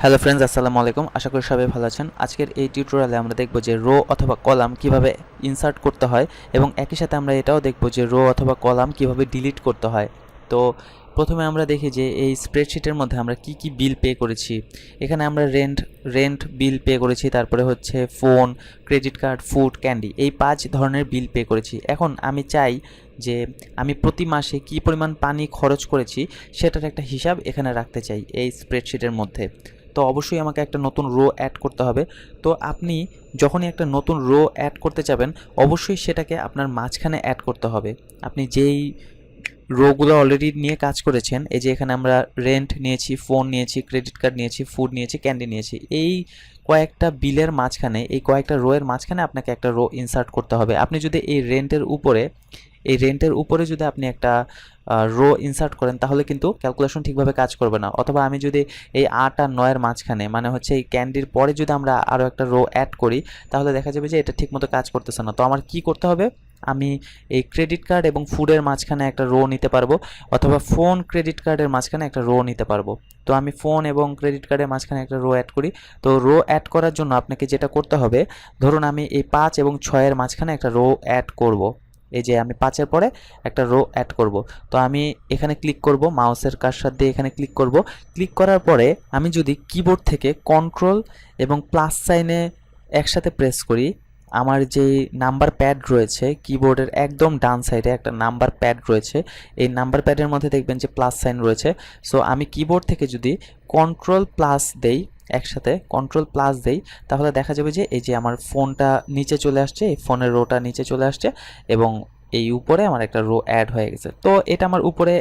Hello friends, আসসালামু আলাইকুম। আশা করি সবাই ভালো আছেন। আজকের এই টিউটোরিয়ালে আমরা দেখব যে রো অথবা কলাম কিভাবে ইনসার্ট করতে হয় এবং একই সাথে আমরা এটাও দেখব যে রো অথবা কলাম কিভাবে ডিলিট করতে হয়। তো প্রথমে আমরা দেখি যে এই স্প্রেডশিটের মধ্যে আমরা কি কি বিল পে করেছি। এখানে আমরা রেন্ট বিল পে করেছি, তারপরে হচ্ছে phone, credit card, food, candy, এই 5 ধরনের বিল পে করেছি। এখন আমি চাই যে আমি প্রতি মাসে কী পরিমাণ পানি খরচ করেছি সেটার একটা হিসাব এখানে রাখতে চাই এই স্প্রেডশিটের মধ্যে। তো অবশ্যই আমাকে একটা নতুন রো অ্যাড করতে হবে। তো আপনি যখনই একটা নতুন রো অ্যাড করতে যাবেন, অবশ্যই সেটাকে আপনার মাঝখানে অ্যাড করতে হবে। আপনি যেই রোগুলো অলরেডি নিয়ে কাজ করেছেন, এই যে এখানে আমরা রেন্ট নিয়েছি, ফোন নিয়েছি, ক্রেডিট কার্ড নিয়েছি, ফুড নিয়েছি, ক্যান্ডি নিয়েছি, এই কয়েকটা বিলের মাঝখানে, এই কয়েকটা রোয়ের মাঝখানে আপনাকে একটা রো ইনসার্ট করতে হবে। আপনি যদি এই রেন্টের উপরে যদি আপনি একটা রো ইনসার্ট করেন তাহলে কিন্তু ক্যালকুলেশন ঠিকভাবে কাজ করবে না। অথবা আমি যদি এই 8 আর 9 এর মাঝখানে, মানে হচ্ছে এই ক্যান্ডির পরে যদি আমরা আরও একটা রো অ্যাড করি, তাহলে দেখা যাবে যে এটা ঠিকমতো কাজ করতেছে না। তো আমার কি করতে হবে, আমি এই ক্রেডিট কার্ড এবং ফুডের মাঝখানে একটা রো নিতে পারবো, অথবা ফোন ক্রেডিট কার্ডের মাঝখানে একটা রো নিতে পারবো। তো আমি ফোন এবং ক্রেডিট কার্ডের মাঝখানে একটা রো অ্যাড করি। তো রো অ্যাড করার জন্য আপনাকে যেটা করতে হবে, ধরুন আমি এই 5 এবং 6 এর মাঝখানে একটা রো অ্যাড করব। এই যে আমি 5-এর পরে একটা রো অ্যাড করব। তো আমি এখানে ক্লিক করব, মাউসের কার্সার দিয়ে এখানে ক্লিক করব। ক্লিক করার পরে আমি যদি কিবোর্ড থেকে কন্ট্রোল এবং প্লাস সাইনে একসাথে প্রেস করি, আমার যে নাম্বার প্যাড রয়েছে কিবোর্ডের একদম ডান সাইডে একটা নাম্বার প্যাড রয়েছে, এই নাম্বার প্যাডের মধ্যে দেখবেন যে প্লাস সাইন রয়েছে। সো আমি কিবোর্ড থেকে যদি কন্ট্রোল প্লাস দেই, একসাথে কন্ট্রোল প্লাস দেই, তাহলে দেখা যাবে যে এই যে আমার ফোনটা নিচে চলে আসছে, এই ফোনের রোটা নিচে চলে আসছে এবং এই উপরে আমার একটা রো অ্যাড হয়ে গেছে। তো এটা আমার উপরে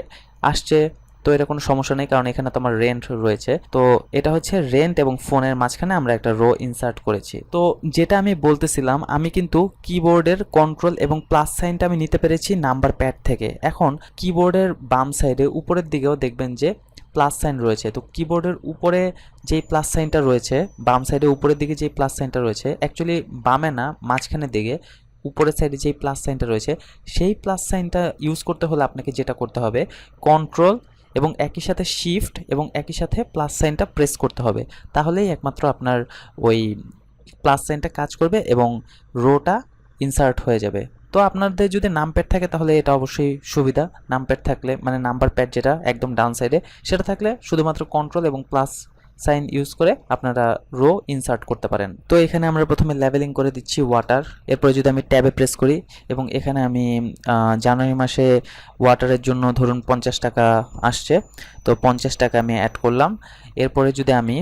আসছে, তো এটা কোনো সমস্যা নেই, কারণ এখানে তো আমার রেন্ট রয়েছে। তো এটা হচ্ছে রেন্ট এবং ফোনের মাঝখানে আমরা একটা রো ইনসার্ট করেছি। তো যেটা আমি বলতেছিলাম, আমি কিন্তু কিবোর্ডের কন্ট্রোল এবং প্লাস সাইনটা আমি নিতে পেরেছি নাম্বার প্যাড থেকে। এখন কিবোর্ডের বাম সাইডে উপরের দিকেও দেখবেন যে প্লাস সাইন রয়েছে। তো কিবোর্ডের উপরে যেই প্লাস সাইনটা রয়েছে, বাম সাইডে উপরের দিকে যেই প্লাস সাইনটা রয়েছে, অ্যাকচুয়ালি বামে না, মাঝখানের দিকে উপরের সাইডে যেই প্লাস সাইনটা রয়েছে, সেই প্লাস সাইনটা ইউজ করতে হলে আপনাকে যেটা করতে হবে, কন্ট্রোল এবং একই সাথে শিফট এবং একই সাথে প্লাস সাইনটা প্রেস করতে হবে। তাহলেই একমাত্র আপনার ওই প্লাস সাইনটা কাজ করবে এবং রোটা ইনসার্ট হয়ে যাবে। তো আপনাদের যদি নামপ্যাড থাকে তাহলে এটা অবশ্যই সুবিধা। নামপ্যাড থাকলে, মানে নাম্বার প্যাড যেটা একদম ডান সাইডে, সেটা থাকলে শুধুমাত্র কন্ট্রোল এবং প্লাস সাইন ইউজ করে আপনারা রো ইনসার্ট করতে পারেন। তো এখানে আমরা প্রথমে লেভেলিং করে দিচ্ছি ওয়াটার। এরপরে যদি আমি ট্যাবে প্রেস করি এবং এখানে আমি জানুয়ারি মাসে ওয়াটারের জন্য ধরুন 50 টাকা আসছে, তো 50 টাকা আমি অ্যাড করলাম। এরপরে যদি আমি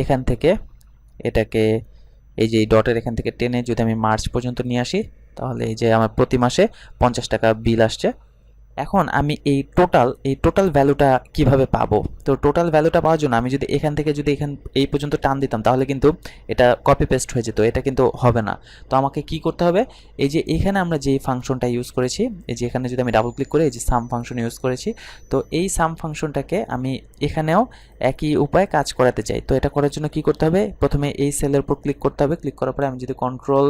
এখান থেকে এটাকে, এই যে ডটের এখান থেকে টেনে যদি আমি মার্চ পর্যন্ত নিয়ে আসি, তাহলে এই যে আমার প্রতি মাসে 50 টাকা বিল আসছে। এখন আমি এই টোটাল ভ্যালুটা কিভাবে পাবো? তো টোটাল ভ্যালুটা পাওয়ার জন্য আমি যদি এখান থেকে যদি এই পর্যন্ত টান দিতাম, তাহলে কিন্তু এটা কপি পেস্ট হয়ে যেত, এটা কিন্তু হবে না। তো আমাকে কি করতে হবে, এই যে এখানে আমরা যে ফাংশনটা ইউজ করেছি, এই যে এখানে যদি আমি ডাবল ক্লিক করে এই যে সাম ফাংশন ইউজ করেছি, তো এই সাম ফাংশনটাকে আমি এখানেও একই উপায়ে কাজ করাতে চাই। তো এটা করার জন্য কি করতে হবে, প্রথমে এই সেলের উপর ক্লিক করতে হবে। ক্লিক করার পরে আমি যদি কন্ট্রোল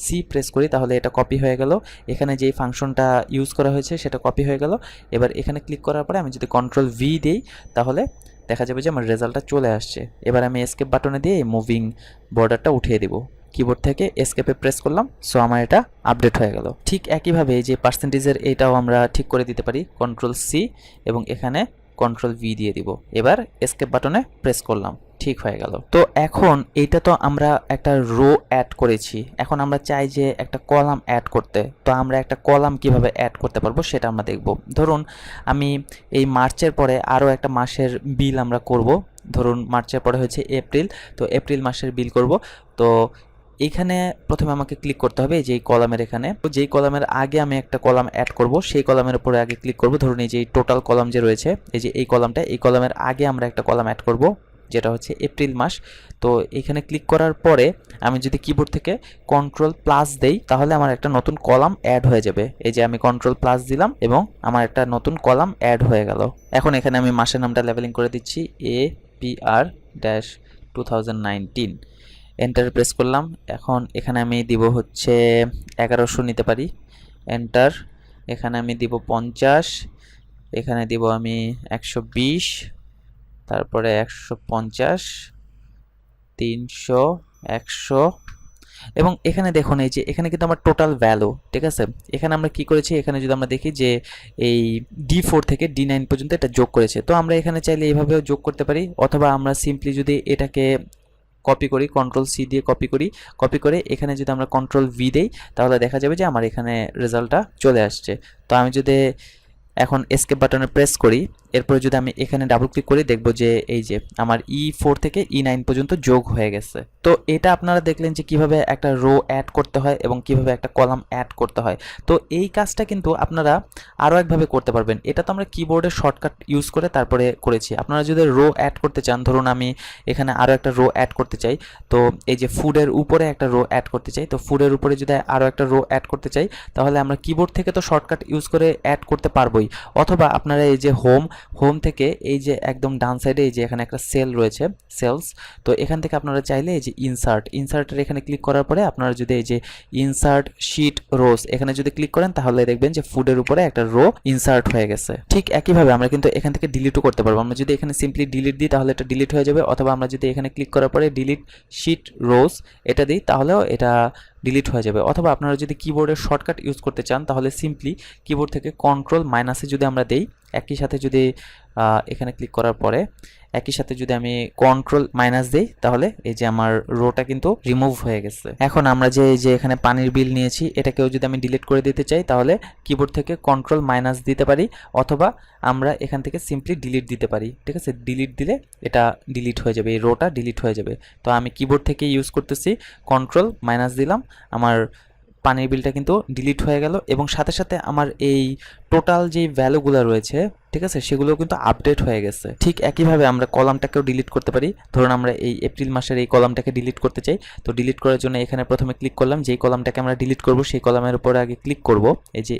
সি প্রেস করি, তাহলে এটা কপি হয়ে গেল। এখানে যেই ফাংশনটা ইউজ করা হয়েছে সেটা কপি হয়ে গেল। এবার এখানে ক্লিক করার পরে আমি যদি কন্ট্রোল ভি দিই, তাহলে দেখা যাবে যে আমার রেজাল্টটা চলে আসছে। এবার আমি এসকেপ বাটনে দিয়ে এই মুভিং বর্ডারটা উঠিয়ে দিব। কিবোর্ড থেকে এসকেপে প্রেস করলাম, সো আমার এটা আপডেট হয়ে গেল। ঠিক একইভাবে এই যে পার্সেন্টেজের এইটাও আমরা ঠিক করে দিতে পারি, কন্ট্রোল সি এবং এখানে কন্ট্রোল ভি দিয়ে দিব। এবার এসকেপ বাটনে প্রেস করলাম, ঠিক হয়ে গেল। তো এখন এইটা তো আমরা একটা রো অ্যাড করেছি, এখন আমরা চাই যে একটা কলাম অ্যাড করতে। তো আমরা একটা কলাম কিভাবে অ্যাড করতে পারবো সেটা আমরা দেখব। ধরুন আমি এই মার্চের পরে আরও একটা মাসের বিল আমরা করব। ধরুন মার্চের পরে হচ্ছে এপ্রিল, তো এপ্রিল মাসের বিল করব। তো এইখানে প্রথমে আমাকে ক্লিক করতে হবে এই যে কলামের এখানে, তো যেই কলামের আগে আমি একটা কলাম অ্যাড করব সেই কলামের উপরে আগে ক্লিক করব। ধরুন এই যে টোটাল কলাম যে রয়েছে, এই যে এই কলামটা, এই কলামের আগে আমরা একটা কলাম অ্যাড করব যেটা হচ্ছে এপ্রিল মাস। তো এখানে ক্লিক করার পরে আমি যদি কিবোর্ড থেকে কন্ট্রোল প্লাস দেই, তাহলে আমার একটা নতুন কলাম অ্যাড হয়ে যাবে। এই যে আমি কন্ট্রোল প্লাস দিলাম এবং আমার একটা নতুন কলাম অ্যাড হয়ে গেল। এখন এখানে আমি মাসের নামটা লেভেলিং করে দিচ্ছি APR-2019, এন্টার প্রেস করলাম। এখন এখানে আমি দিব হচ্ছে 1100 নিতে পারি, এন্টার। এখানে আমি দিব 50, এখানে দিব আমি 120, তারপরে 150, 300, 100, এবং এখানে দেখুন এই যে এখানে কিন্তু আমার টোটাল ভ্যালু, ঠিক আছে। এখানে আমরা কি করেছি, এখানে যদি আমরা দেখি যে এই D4 থেকে D9 পর্যন্ত এটা যোগ করেছে। তো আমরা এখানে চাইলে এইভাবেও যোগ করতে পারি, অথবা আমরা সিম্পলি যদি এটাকে কপি করি, কন্ট্রোল-C দিয়ে কপি করি, কপি করে এখানে যদি আমরা কন্ট্রোল-V দেই, তাহলে দেখা যাবে যে আমার এখানে রেজাল্টটা চলে আসছে। তো আমি যদি এখন এসকেপ বাটনে প্রেস করি, এরপরে যদি আমি এখানে ডাবল ক্লিক করি, দেখব যে এই যে আমার E4 থেকে E9 পর্যন্ত যোগ হয়ে গেছে। তো এটা আপনারা দেখলেন যে কিভাবে একটা রো অ্যাড করতে হয় এবং কিভাবে একটা কলাম অ্যাড করতে হয়। তো এই কাজটা কিন্তু আপনারা আরও একভাবে করতে পারবেন। এটা তো আমরা কিবোর্ডের শর্টকাট ইউজ করে তারপরে করেছি। আপনারা যদি রো অ্যাড করতে চান, ধরুন আমি এখানে আরও একটা রো অ্যাড করতে চাই, তো এই যে ফুডের উপরে একটা রো অ্যাড করতে চাই, তো ফুডের উপরে যদি আরও একটা রো অ্যাড করতে চাই, তাহলে আমরা কিবোর্ড থেকে তো শর্টকাট ইউজ করে অ্যাড করতে পারবোই, অথবা আপনারা এই যে হোম থেকে এই যে একদম ডান সাইডে এই যে এখানে একটা সেল রয়েছে, সেলস, তো এখান থেকে আপনারা চাইলে এই যে ইনসার্টের এখানে ক্লিক করার পরে আপনারা যদি এই যে ইনসার্ট শিট রোস এখানে যদি ক্লিক করেন, তাহলে দেখবেন যে ফুডের উপরে একটা রো ইনসার্ট হয়ে গেছে। ঠিক একইভাবে আমরা কিন্তু এখান থেকে ডিলিটও করতে পারবো। আমরা যদি এখানে সিম্পলি ডিলিট দিই, তাহলে এটা ডিলিট হয়ে যাবে, অথবা আমরা যদি এখানে ক্লিক করার পরে ডিলিট শিট রোস এটা দিই, তাহলেও এটা ডিলিট হয়ে যাবে। অথবা আপনারা যদি কিবোর্ডের শর্টকাট ইউজ করতে চান, তাহলে সিম্পলি কিবোর্ড থেকে কন্ট্রোল-মাইনাসে যদি আমরা দেই, একই সাথে যদি এখানে ক্লিক করার পরে একই সাথে যদি আমি কন্ট্রোল-মাইনাস দিই, তাহলে এই যে আমার রোটা কিন্তু রিমুভ হয়ে গেছে। এখন আমরা যে এই যে এখানে পানির বিল নিয়েছি, এটাকেও যদি আমি ডিলিট করে দিতে চাই, তাহলে কিবোর্ড থেকে কন্ট্রোল-মাইনাস দিতে পারি, অথবা আমরা এখান থেকে সিম্পলি ডিলিট দিতে পারি, ঠিক আছে। ডিলিট দিলে এটা ডিলিট হয়ে যাবে, এই রোটা ডিলিট হয়ে যাবে। তো আমি কিবোর্ড থেকে ইউজ করতেছি, কন্ট্রোল-মাইনাস দিলাম, আমার পানির বিলটা কিন্তু ডিলিট হয়ে গেল, এবং সাথে সাথে আমার এই টোটাল যেই ভ্যালুগুলো রয়েছে, ঠিক আছে, সেগুলোও কিন্তু আপডেট হয়ে গেছে। ঠিক একইভাবে আমরা কলামটাকেও ডিলিট করতে পারি। ধরুন আমরা এই এপ্রিল মাসের এই কলামটাকে ডিলিট করতে চাই, তো ডিলিট করার জন্য এখানে প্রথমে ক্লিক করলাম, যেই কলামটাকে আমরা ডিলিট করব সেই কলামের উপরে আগে ক্লিক করব, এই যে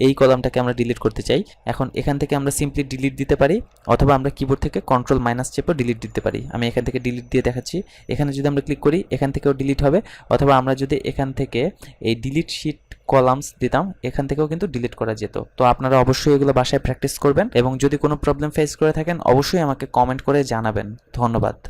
এই কলামটাকে আমরা ডিলিট করতে চাই। এখন এখান থেকে আমরা সিম্পলি ডিলিট দিতে পারি, অথবা আমরা কিবোর্ড থেকে কন্ট্রোল-মাইনাস চেপে ডিলিট দিতে পারি। আমি এখান থেকে ডিলিট দিয়ে দেখাচ্ছি। এখানে যদি আমরা ক্লিক করি, এখান থেকেও ডিলিট হবে, অথবা আমরা যদি এখান থেকে এই ডিলিট শিট কলামস দিতাম, এখান থেকেও কিন্তু ডিলিট করা যেত। তো আপনারা অবশ্যই এগুলো বাসায় প্র্যাকটিস করবেন, এবং যদি কোনো প্রবলেম ফেস করে থাকেন অবশ্যই আমাকে কমেন্ট করে জানাবেন। ধন্যবাদ।